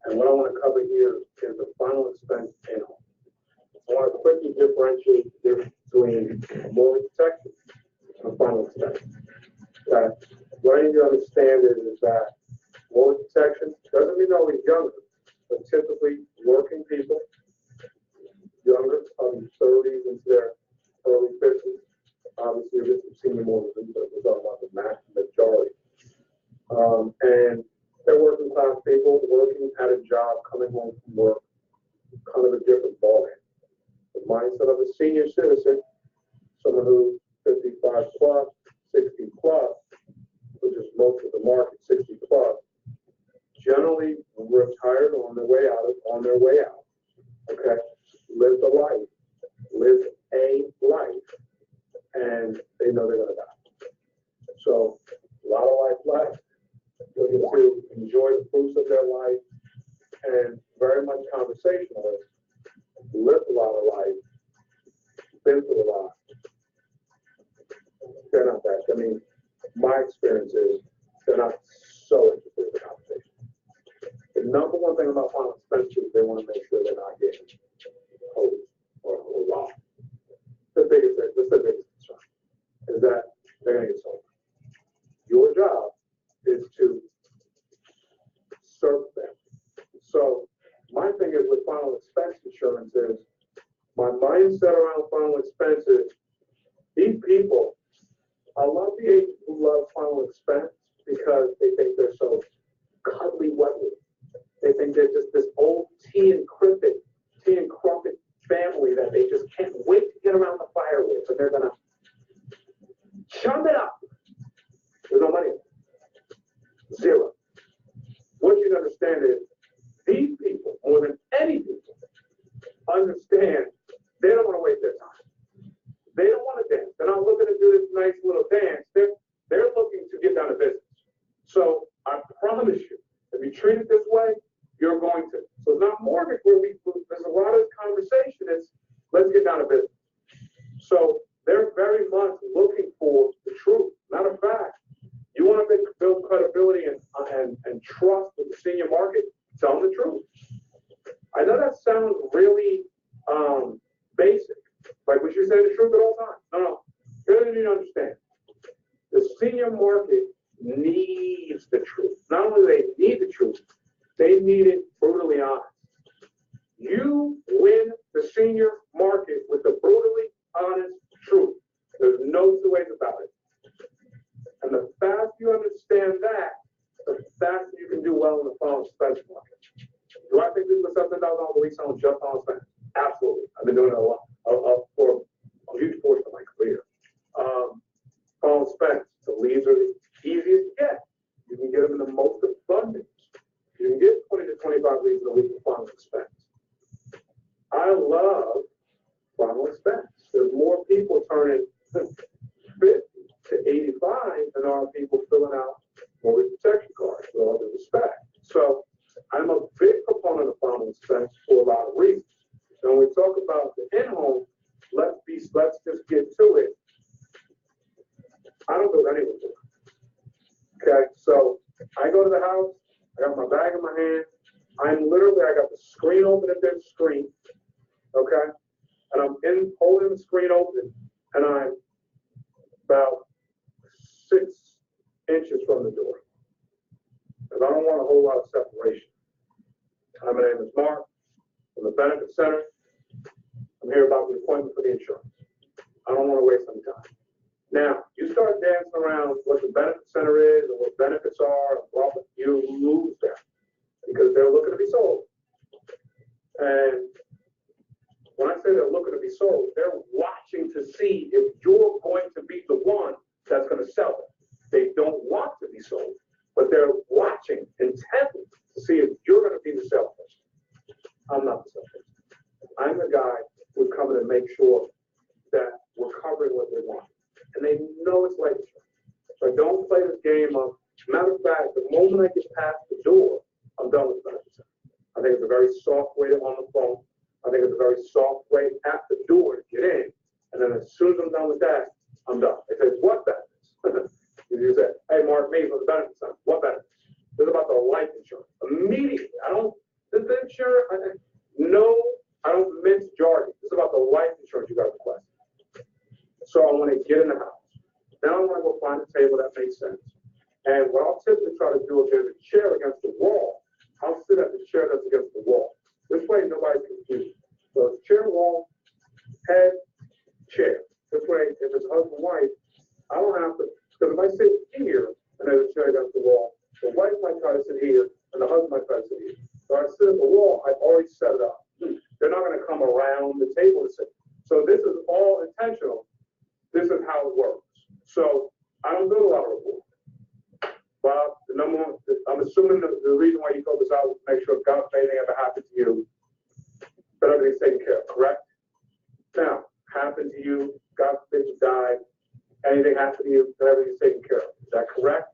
And what I want to cover here is the final expense panel. I want to quickly differentiate the difference between mortgage protection and final expense. That what I need to understand is that mortgage protection doesn't mean always younger, but typically working people, younger, probably 30s into their early 50s. Obviously, this is senior mortgages, but we're talking about the majority. And they're working class people working at a job, coming home from work, kind of a different ballgame. The mindset of a senior citizen, someone who's 55 plus, 60 plus, which is most of the market, 60 plus, generally retired on their way out. Okay, lived a life, and they know they're gonna die. So a lot of life left, looking to enjoy the fruits of their life, and very much conversationalist, lived a lot of life, been through a lot. They're not that. I mean, my experience is they're not so interested in the conversation. The number one thing about final expenses, they want to make sure they're not getting hosed or robbed. That's the biggest concern, is that they're going to get sold. Your job is to serve them. So my thing is with final expense insurance is my mindset around final expenses. These people, I love the agents who love final expense because they think they're so cuddly wetly. They think they're just this old tea and crumpet family that they just can't wait to get around the fire with, but they're gonna chum it up. There's no money. Zero. What you understand is these people, more than any people, understand they don't want to waste their time. They don't want to dance. They're not looking to do this nice little dance. They're looking to get down to business. So I promise you, if you treat it this way, you're going to. So it's not mortgage where there's a lot of conversation. It's let's get down to business. So they're very much looking for the truth, not a fact. You want to build credibility and trust with the senior market, tell them the truth. I know that sounds really basic, like we should say the truth at all times. No. Here's what you need to understand. The senior market needs the truth. Not only do they need the truth, they need it brutally honest. You win the senior market with the brutally honest truth. There's no two ways about it. And the faster you understand that, the faster you can do well in the final expense market. Do I think people are $7,000 a week selling just final expense? Absolutely. I've been doing it a lot for a huge portion of my career. Final expense, the leads are the easiest to get. You can get them in the most abundance. You can get 20 to 25 leads in a week for final expense. I love final expense. There's more people turning 50 to 85 than there are people filling out mortgage protection cards, with all due respect. So I'm a big proponent of final expense for a lot of reasons. And when we talk about the in-home, let's just get to it. I don't go anywhere. Okay, so I go to the house, I got my bag in my hand, I got the screen open at their screen, okay, and I'm holding the screen open, and I'm about 6 inches from the door, because I don't want a whole lot of separation. Hi, my name is Mark, from the Benefit Center. I'm here about the appointment for the insurance. I don't want to waste any time. Now, you start dancing around what the Benefit Center is and what benefits are, and blah, blah, you lose them because they're looking to be sold. And when I say they're looking to be sold, they're watching to see if you're going to be the one that's going to sell it. They don't want to be sold, but they're watching intently to see if you're going to be the salesperson. I'm not the salesperson. I'm the guy who's coming to make sure that we're covering what they want. And they know it's life insurance. So I don't play this game of, matter of fact, the moment I get past the door, I'm done with benefits. I think it's a very soft way on the phone. I think it's a very soft way at the door to get in. And then as soon as I'm done with that, I'm done. They say, what benefits? You say, hey, Mark, me from the benefits center. What benefits? This is about the life insurance. Immediately, I don't get in the house. Now I want to go find a table that makes sense. And what I'll typically try to do if there's a chair against the wall, I'll sit at the chair that's against the wall. This way nobody's confused. So it's chair, wall, head, chair. This way, if it's husband and wife, I don't have to, because if I sit here and there's a chair against the wall, the wife might try to sit here and the husband might try to sit here. So I sit at the wall, I've already set it up. They're not going to come around the table to sit. So this is all intentional. This is how it works. So I don't do a lot of reporting. Bob, the number one, I'm assuming the reason why you filled this out was to make sure God, if anything ever happened to you, that everything's taken care of, correct? Now, happened to you, God forbid you died, anything happened to you, that everything's taken care of. Is that correct?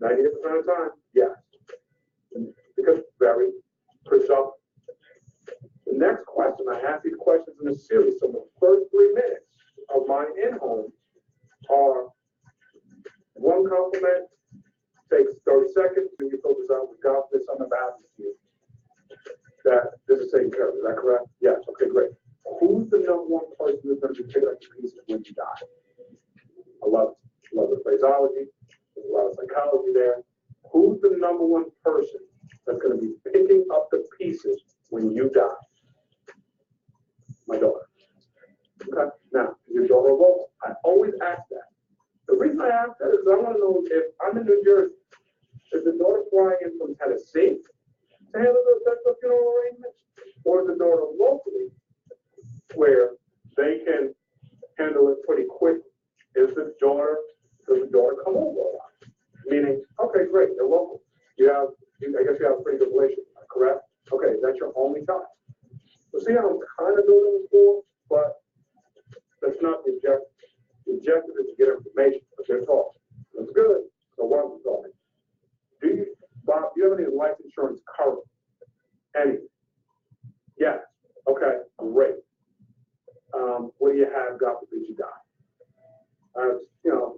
98% of the time, yes. Because it's very presumptive. The next question, I ask these questions in a series, so the first 3 minutes of my in-home are one compliment, takes 30 seconds, and you fill this out with God, there's something about you. That this is taken care of, is that correct? Yes, okay, great. Who's the number one person who's going to be picked up the pieces when you die? I love the phraseology, there's a lot of psychology there. Who's the number one person that's going to be picking up the pieces when you die? My daughter. Okay, now, is your daughter local? I always ask that. The reason I ask that is I want to know if I'm in New Jersey, is the daughter flying in from Tennessee to handle the funeral arrangements? Or is the daughter locally where they can handle it pretty quickly? Does the daughter come over a lot? Meaning, okay, great, they're local. I guess you have a pretty good relationship, correct? Okay, that's your only child. So see how I'm kind of building rapport, but that's not the objective. The objective is to get information, but they're talking. That's good. So why are we talking? Bob, do you have any life insurance coverage? Any? Yes. Okay, great. What do you have, God forbid you die?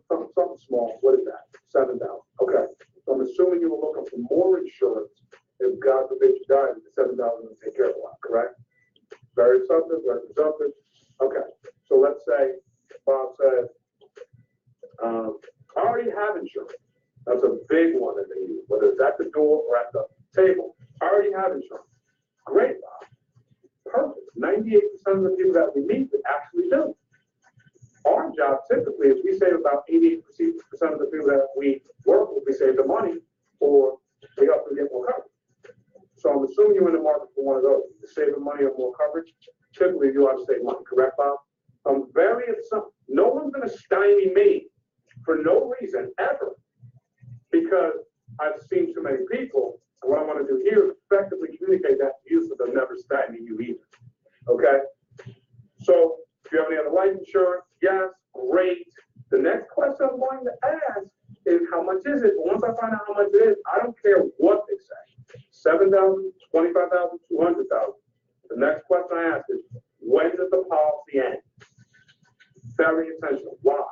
Something small. What is that? 7,000. Okay. So I'm assuming you were looking for more insurance if God forbid you die, the 7,000 will take care of a lot, correct? Very substantive, very presumptive. Okay. So let's say Bob says, I already have insurance. That's a big one that they use, whether it's at the door or at the table. I already have insurance. Great, Bob. Perfect. 98% of the people that we meet actually do. Our job typically is we save about 88% of the people that we work with, we save the money, or we help them get more coverage. So I'm assuming you're in the market for one of those. You're saving money or more coverage. Typically, you have to save money, correct, Bob? I'm very upset. No one's going to stymie me for no reason ever, because I've seen too many people. And what I want to do here is effectively communicate that to you so they'll never stymie you either. Okay? So if you have any other life insurance, yes, great. The next question I'm going to ask is how much is it? But once I find out how much it is, I don't care what they say. 7,000, 25,000, 200,000. The next question I ask is, when does the policy end? Very intentional. Why?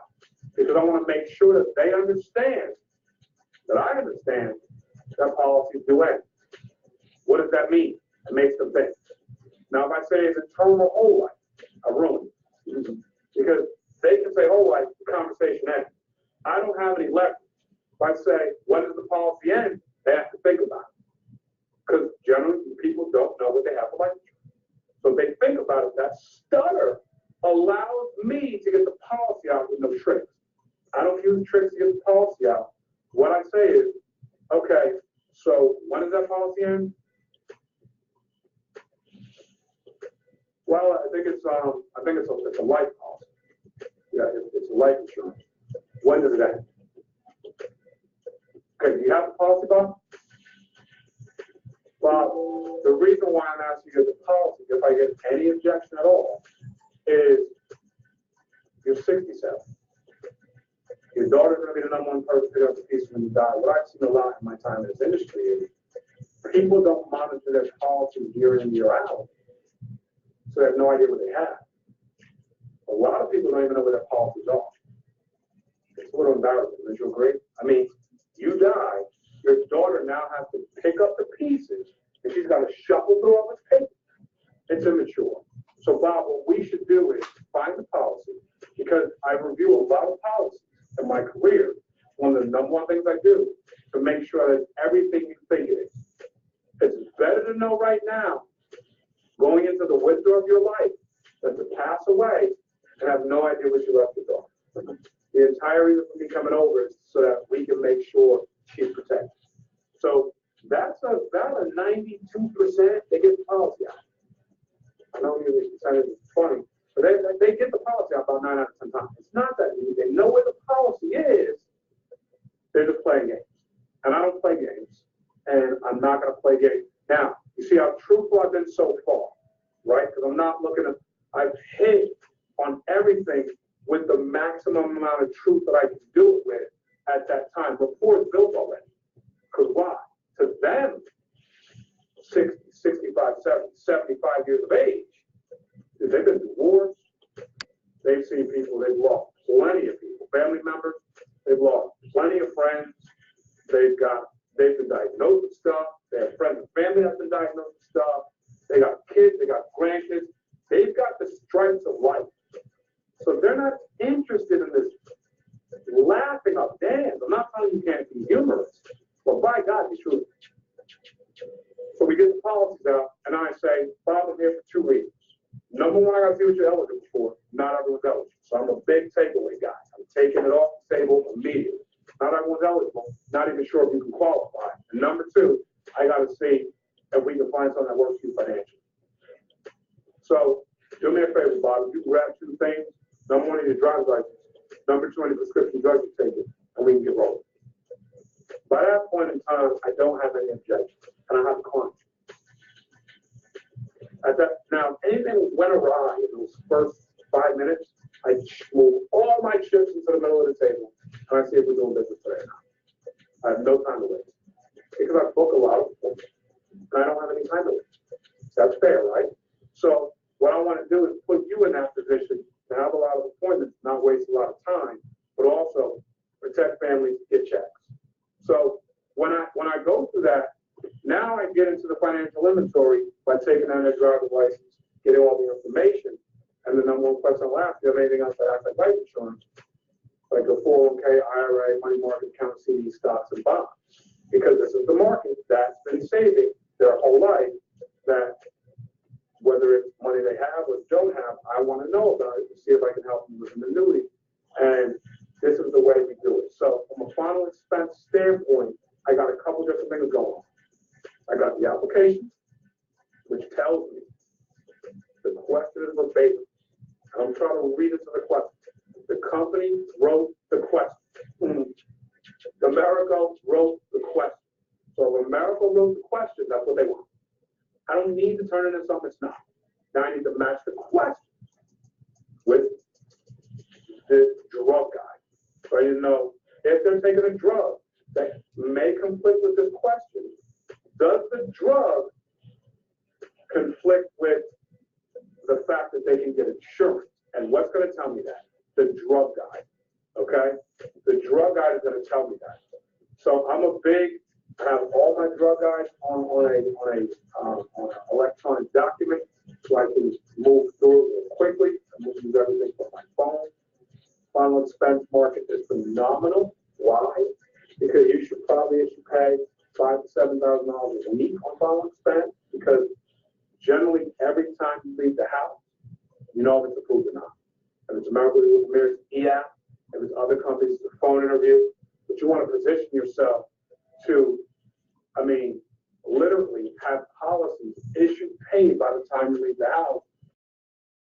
Because I want to make sure that they understand, that I understand that policies do end. What does that mean? It makes them think. Now, if I say it's a term or whole life, I ruin it. Because they can say whole life, the conversation ends. I don't have any leverage. If I say, when does the policy end? They have to think about it. Because generally, people don't know what they have for life insurance. So if they think about it, that stutter allows me to get the policy out with no tricks. I don't use tricks to get the policy out. What I say is, okay, so when does that policy end? Well, I think it's a life policy. Yeah, it's a life insurance. When does it end? Okay, do you have the policy, Bob? Well, the reason why I'm asking you the policy, if I get any objection at all, is you're 67. Your daughter's going to be the number one person to pick up the piece when you die. What I've seen a lot in my time in this industry is people don't monitor their policies year in, year out. So they have no idea what they have. A lot of people don't even know where their policies are. It's a little embarrassing, don't you agree? I mean, you die, your daughter now has to pick up the pieces, and she's got to shuffle through all this paper. It's immature. So, Bob, what we should do is find the policy, because I review a lot of policies in my career. One of the number one things I do to make sure that everything you think it is. It's better to know right now, going into the winter of your life, than to pass away and have no idea what you left your daughter. The entire reason for me coming over is so that we can make sure she's protected. So that's about a 92% they get the policy out. I know the percentage is funny, but they get the policy out about 9 out of 10 times. It's not that easy. They know where the policy is. They're just playing games. And I don't play games. And I'm not going to play games. Now, you see how truthful I've been so far, right? Because I'm not looking at, I've hit on everything with the maximum amount of truth that I can do it with at that time. Before it's built already. Because why? To them, 60, 65, 70, 75 years of age, they've been divorced. They've seen people, they've lost plenty of people, family members, they've lost plenty of friends. They've been diagnosed with stuff. They have friends and family that's been diagnosed with stuff. They got kids, they got grandkids. They've got the stripes of life. So they're not interested in this laughing up dance. I'm not telling you can't be humorous, but by God, be true. So we get the policies out, and I say, Bob, I'm here for 2 reasons. Number one, I got to see what you're eligible for. Not everyone's eligible. So I'm a big takeaway guy. I'm taking it off the table immediately. Not everyone's eligible. Not even sure if you can qualify. And number two, I got to see if we can find something that works for you financially. So do me a favor, Bob. If you grab 2 things, number one, your driver's license. Number 2, any prescription drugs you take it, and we can get rolling. By that point in time, I don't have any objections, and I have a client. Now, anything went awry in those first 5 minutes, I move all my chips into the middle of the table, and I see if we're doing business today or not. I have no time to waste because I book a lot of appointments, and I don't have any time to waste. That's fair, right? So what I want to do is put you in that position to have a lot of appointments, not waste a lot of time, but also protect families, get checks. So when I go through that, now I get into the financial inventory by taking out their driver's license, getting all the information, and the number one question I'll ask, do you have anything else that acts like life insurance? Like a 401k, IRA, money market account, CD, stocks, and bonds. Because this is the market that's been saving their whole life, that whether it's money they have or don't have, I want to know about it to see if I can help them with an annuity. And this is the way we do it. So from a final expense standpoint, I got a couple different things going on. I got the application, which tells me the question is verbatim. I'm trying to read it to the question. The company wrote the question. America wrote the question. So if America wrote the question, that's what they want. I don't need to turn it into something it's not. Now I need to match the question with the drug guy. So you know, if they're taking a drug that may conflict with this question, does the drug conflict with the fact that they can get insurance? And what's going to tell me that? The drug guide. Okay? The drug guide is going to tell me that. So I have all my drug guides on an electronic document, so I can move through it quickly. I move through everything from my phone. Final expense market is phenomenal. Why? Because you should pay $5,000 to $7,000 a week on final expense, because generally every time you leave the house, you know if it's approved or not. If it's American e-app, if it's other companies, it's a phone interview, but you want to position yourself to, literally have policies issued, paid by the time you leave the house,